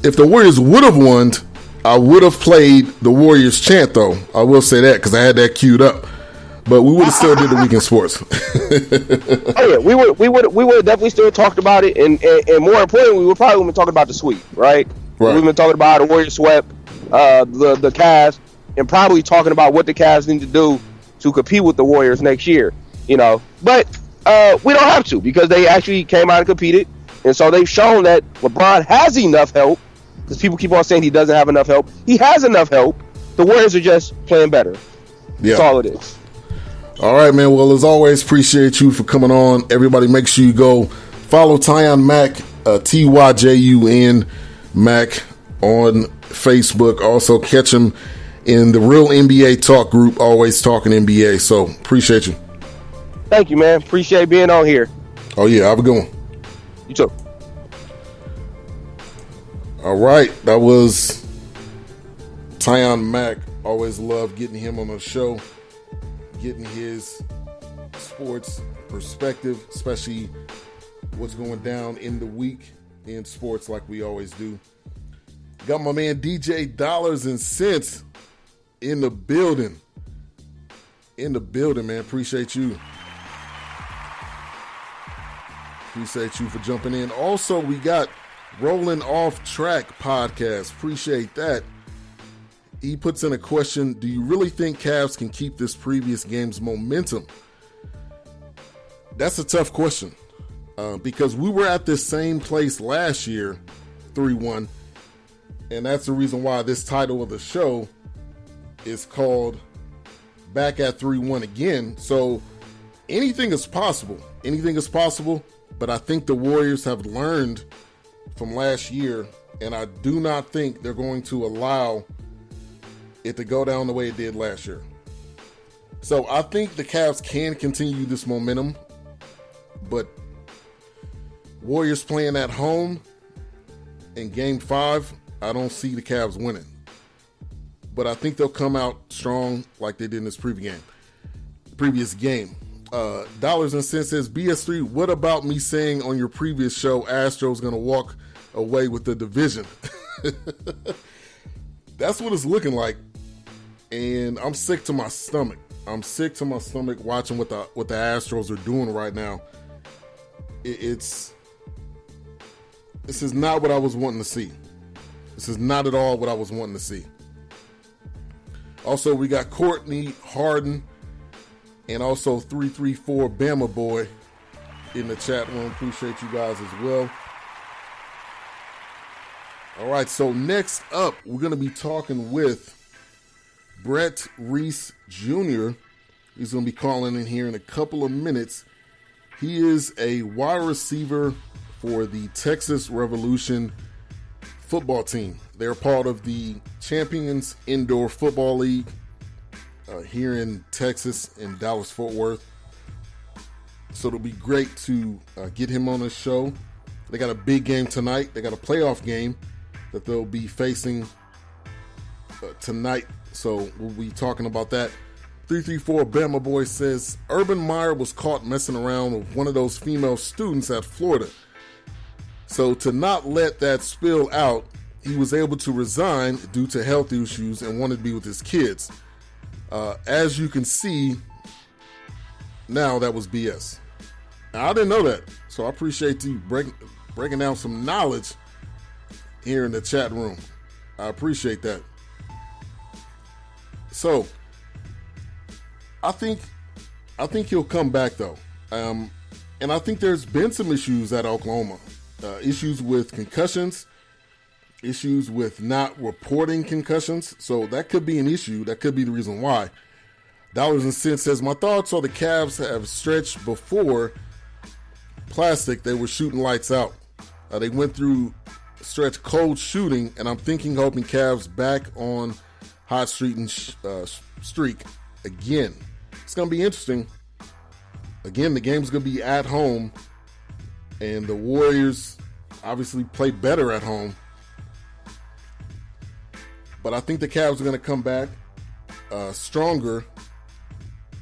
If the Warriors would have won, I would have played the Warriors chant, though. I will say that because I had that queued up. But we would have still did the weekend sports. Oh yeah, we would definitely still talked about it, and more importantly, we would probably been talking about the sweep, right? We've been talking about the Warriors swept, the Cavs, and probably talking about what the Cavs need to do to compete with the Warriors next year. You know, but we don't have to because they actually came out and competed, and so they've shown that LeBron has enough help. Because people keep on saying he doesn't have enough help. He has enough help. The Warriors are just playing better. That's all it is. All right, man. Well, as always, appreciate you for coming on. Everybody, make sure you go follow Tyjun Mack, Tyjun Mack on Facebook. Also, catch him in the Real NBA Talk group, always talking NBA. So, appreciate you. Thank you, man. Appreciate being on here. Oh, yeah. Have a good one. You too. All right, that was Tyjun Mack. Always love getting him on the show, getting his sports perspective, especially what's going down in the week in sports like we always do. Got my man DJ Dollars and Cents in the building. In the building, man. Appreciate you. Appreciate you for jumping in. Also, we got Rolling Off Track podcast. Appreciate that. He puts in a question: do you really think Cavs can keep this previous game's momentum? That's a tough question because we were at this same place last year, 3-1, and that's the reason why this title of the show is called Back at 3-1 Again. So anything is possible. Anything is possible, but I think the Warriors have learned from last year, and I do not think they're going to allow it to go down the way it did last year. So I think the Cavs can continue this momentum, but Warriors playing at home in Game 5, I don't see the Cavs winning. But I think they'll come out strong like they did in this previous game. Dollars and Cents says, BS3, what about me saying on your previous show Astros going to walk away with the division? That's what it's looking like, and I'm sick to my stomach. I'm sick to my stomach watching what the Astros are doing right now. This is not what I was wanting to see. This is not at all what I was wanting to see. Also, we got Courtney Harden and also 334 Bama Boy in the chat room. Appreciate you guys as well. All right, so next up, we're going to be talking with Brett Reece Jr. He's going to be calling in here in a couple of minutes. He is a wide receiver for the Texas Revolution football team. They're part of the Champions Indoor Football League here in Texas, in Dallas-Fort Worth. So it'll be great to get him on the show. They got a big game tonight. They got a playoff game that they'll be facing tonight. So we'll be talking about that. 334 Bama Boy says, Urban Meyer was caught messing around with one of those female students at Florida. So to not let that spill out, he was able to resign due to health issues and wanted to be with his kids. As you can see, now that was BS. Now, I didn't know that, so I appreciate you breaking down some knowledge here in the chat room. I appreciate that. So, I think he'll come back though, and I think there's been some issues at Oklahoma, issues with concussions, issues with not reporting concussions. So that could be an issue. That could be the reason why. Dollars and Cents says, my thoughts are the Cavs have stretched before plastic. They were shooting lights out. They went through stretch cold shooting, and I'm hoping Cavs back on hot streak again. It's going to be interesting. Again, the game's going to be at home, and the Warriors obviously play better at home. But I think the Cavs are going to come back stronger,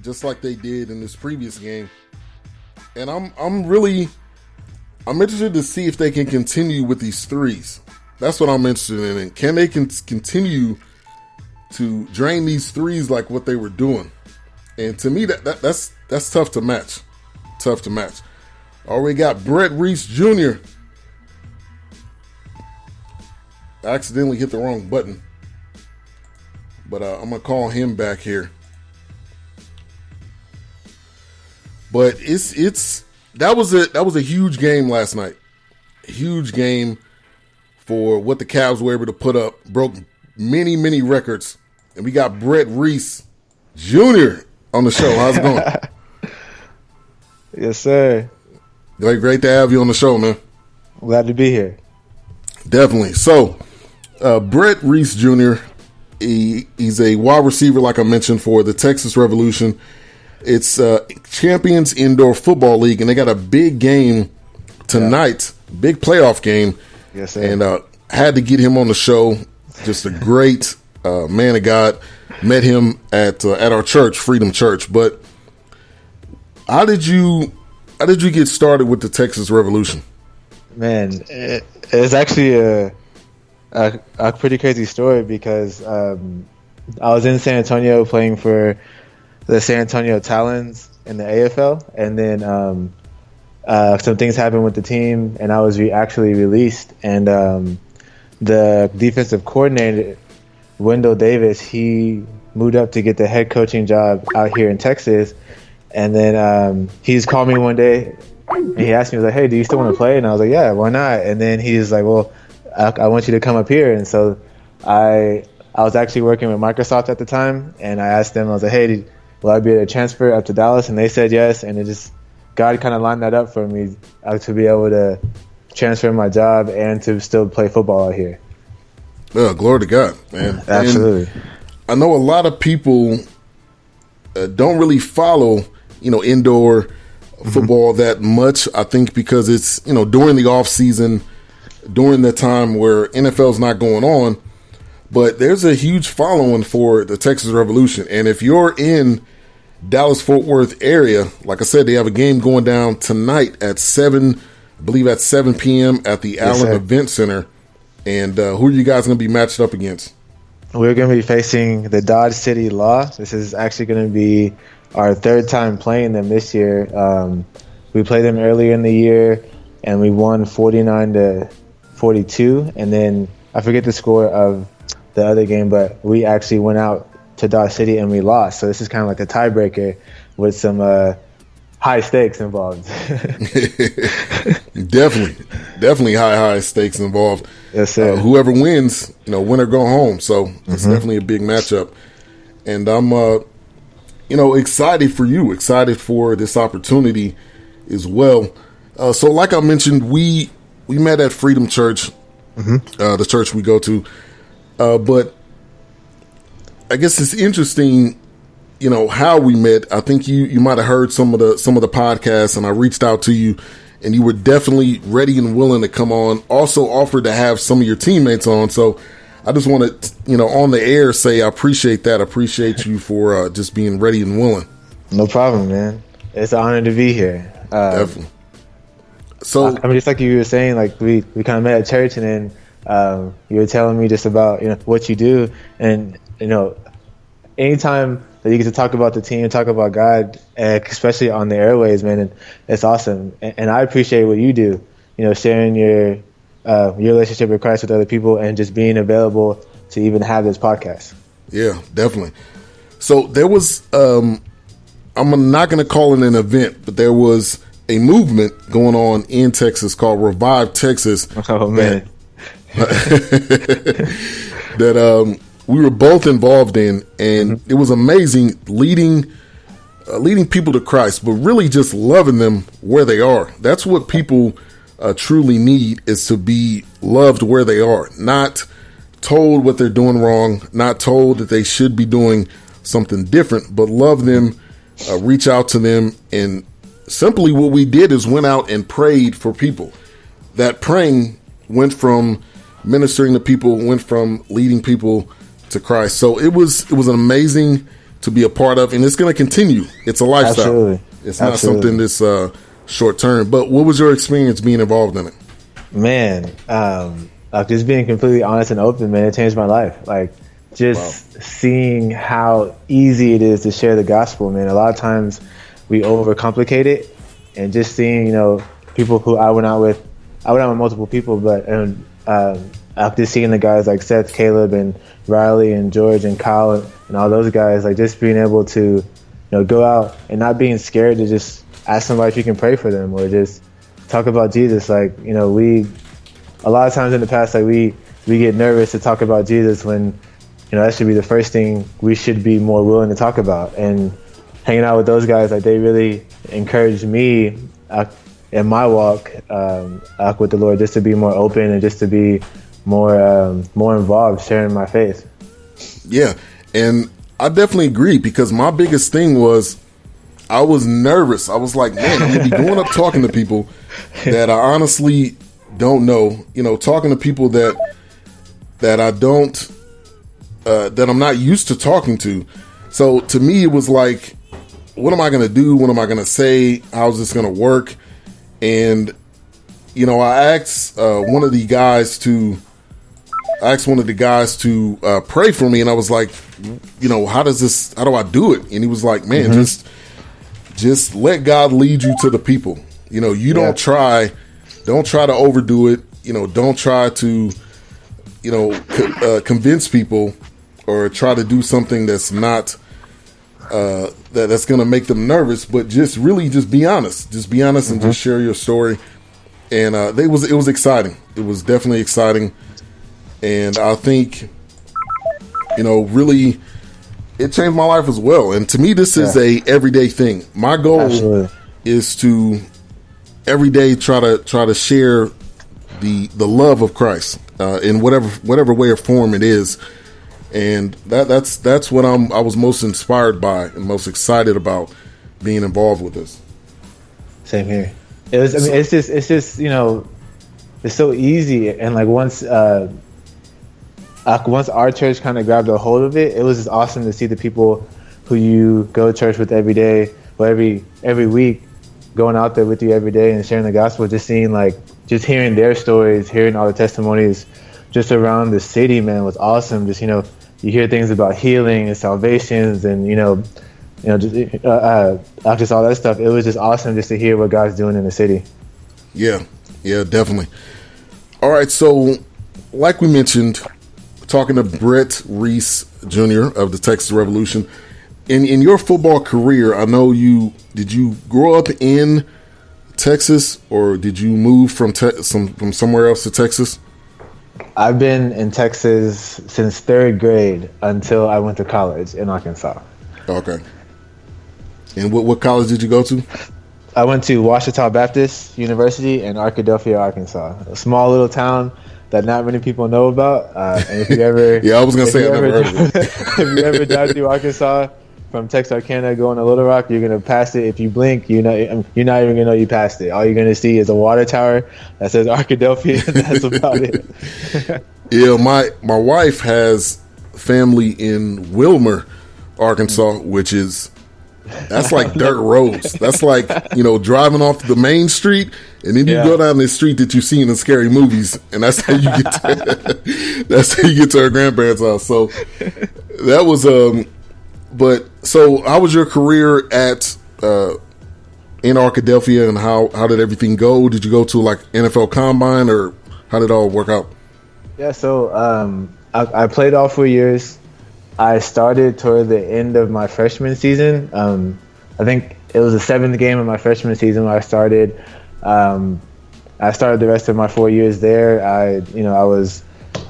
just like they did in this previous game. And I'm interested to see if they can continue with these threes. That's what I'm interested in. And can they continue to drain these threes like what they were doing? And to me, that's tough to match. Tough to match. Already got Brett Reece Jr. I accidentally hit the wrong button, but I'm gonna call him back here. But that was a huge game last night. Huge game for what the Cavs were able to put up. Broke many records, and we got Brett Reece Jr. on the show. How's it going? Yes, sir. Great to have you on the show, man. Glad to be here. Definitely. So, Brett Reece Jr., he's a wide receiver, like I mentioned, for the Texas Revolution. It's Champions Indoor Football League, and they got a big game tonight, big playoff game. Yes, sir. And had to get him on the show. Just a great man of God. Met him at our church, Freedom Church. But how did you get started with the Texas Revolution? Man, it's actually a pretty crazy story because I was in San Antonio playing for the San Antonio Talons in the AFL, and then some things happened with the team, and I was actually released. And the defensive coordinator, Wendell Davis, he moved up to get the head coaching job out here in Texas. And then he's called me one day, and he asked me, he was like, "Hey, do you still want to play?" And I was like, "Yeah, why not?" And then he's like, "Well, I want you to come up here." And so I was actually working with Microsoft at the time, and I asked them, I was like, "Hey, will I be able to transfer up to Dallas?" And they said yes, and God kind of lined that up for me to be able to transfer my job and to still play football out here. Yeah, glory to God, man. Absolutely. And I know a lot of people don't really follow, indoor football that much. I think because it's, during the off season, during the time where NFL's not going on. But there's a huge following for the Texas Revolution. And if you're in Dallas-Fort Worth area, like I said, they have a game going down tonight at 7 p.m. at the Allen Event Center. And who are you guys going to be matched up against? We're going to be facing the Dodge City Law. This is actually going to be our third time playing them this year. We played them earlier in the year, and we won 49-42. And then I forget the score of the other game, but we actually went out to Dodge City and we lost. So this is kind of like a tiebreaker with some high stakes involved. Definitely high stakes involved. Yes, sir. Whoever wins, win or go home. So it's definitely a big matchup. And I'm, excited for you, excited for this opportunity as well. So like I mentioned, we met at Freedom Church, the church we go to. But I guess it's interesting, how we met. I think you might have heard some of the podcasts, and I reached out to you, and you were definitely ready and willing to come on. Also offered to have some of your teammates on. So I just want to, on the air say I appreciate that. I appreciate you for just being ready and willing. No problem, man. It's an honor to be here. Definitely. So I mean, just like you were saying, like we kind of met at church, and then you were telling me just about what you do, and anytime that you get to talk about the team, talk about God, especially on the airways, man, and it's awesome. And I appreciate what you do, sharing your relationship with Christ with other people, and just being available to even have this podcast. Yeah, definitely. So there was, I'm not going to call it an event, but there was a movement going on in Texas called Revive Texas. Oh man. that we were both involved in, and it was amazing leading people to Christ, but really just loving them where they are. That's what people truly need, is to be loved where they are, not told what they're doing wrong, not told that they should be doing something different, but love them, reach out to them. And simply what we did is went out and prayed for people. That praying went from ministering to people, went from leading people to Christ. So it was an amazing to be a part of, and it's going to continue. It's a lifestyle. Absolutely. It's not something that's short term. But what was your experience being involved in it? Man, just being completely honest and open, man, it changed my life. Like, just seeing how easy it is to share the gospel, man. A lot of times we overcomplicate it, and just seeing, people who I went out with multiple people, but after seeing the guys like Seth, Caleb, and Riley, and George, and Kyle, and all those guys, like, just being able to, go out and not being scared to just ask somebody if you can pray for them, or just talk about Jesus. Like, a lot of times in the past, like, we get nervous to talk about Jesus when, that should be the first thing we should be more willing to talk about. And hanging out with those guys, like, they really encouraged me in my walk with the Lord, just to be more open and just to be more involved, sharing my faith. Yeah, and I definitely agree, because my biggest thing was I was nervous. I was like, man, I'm going to be going up talking to people that I honestly don't know, talking to people that I don't, that I'm not used to talking to. So to me, it was like, what am I going to do? What am I going to say? How's this going to work? And, I asked one of the guys to pray for me. And I was like, how do I do it? And he was like, man, just let God lead you to the people. Don't try to overdo it. Don't try to, convince people or try to do something that's not, that's going to make them nervous, but just be honest. Just be honest and just share your story. And it was exciting. It was definitely exciting. And I think, really, it changed my life as well. And to me, this is a everyday thing. My goal is to every day try to share the love of Christ in whatever way or form it is. And that's what I was most inspired by and most excited about being involved with this. Same here. It's just it's so easy. And like once our church kind of grabbed a hold of it, it was just awesome to see the people who you go to church with every day or every week going out there with you every day and sharing the gospel, just hearing their stories, hearing all the testimonies just around the city, man, was awesome. Just, you hear things about healing and salvations and, just all that stuff. It was just awesome just to hear what God's doing in the city. Yeah, definitely. All right, so like we mentioned, talking to Brett Reece Jr. of the Texas Revolution. In your football career, I know did you grow up in Texas or did you move from somewhere else to Texas? I've been in Texas since third grade until I went to college in Arkansas. Okay. And what college did you go to? I went to Ouachita Baptist University in Arkadelphia, Arkansas, a small little town that not many people know about. And if you ever, I was gonna say I never heard of it. If you ever drive through Arkansas from Texarkana going to Little Rock, you're gonna pass it. If you blink, you're not even gonna know you passed it. All you're gonna see is a water tower that says Arkadelphia. And that's about it. Yeah, my wife has family in Wilmer, Arkansas, which is. That's like dirt roads. That's like, driving off the main street, and then you go down this street that you see in the scary movies, and that's how you get to her grandparents' house. So that was but so how was your career at in Arkadelphia, and how did everything go? Did you go to like NFL Combine, or how did it all work out? Yeah, so I played all 4 years. I started toward the end of my freshman season. I think it was the 7th game of my freshman season when I started. I started the rest of my 4 years there. I was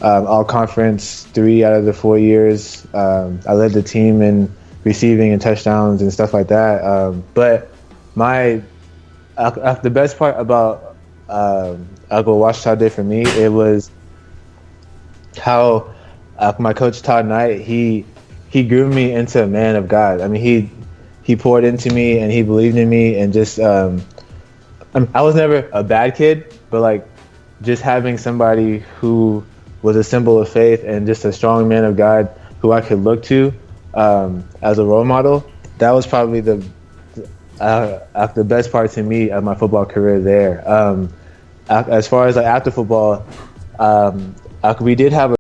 all conference 3 out of the 4 years. I led the team in receiving and touchdowns and stuff like that. But the best part about what Ouachita did for me, it was how my coach Todd Knight, he grew me into a man of God. I mean, he poured into me and he believed in me, and just I was never a bad kid, but like just having somebody who was a symbol of faith and just a strong man of God who I could look to as a role model, that was probably the best part to me of my football career there. As far as like after football, We did have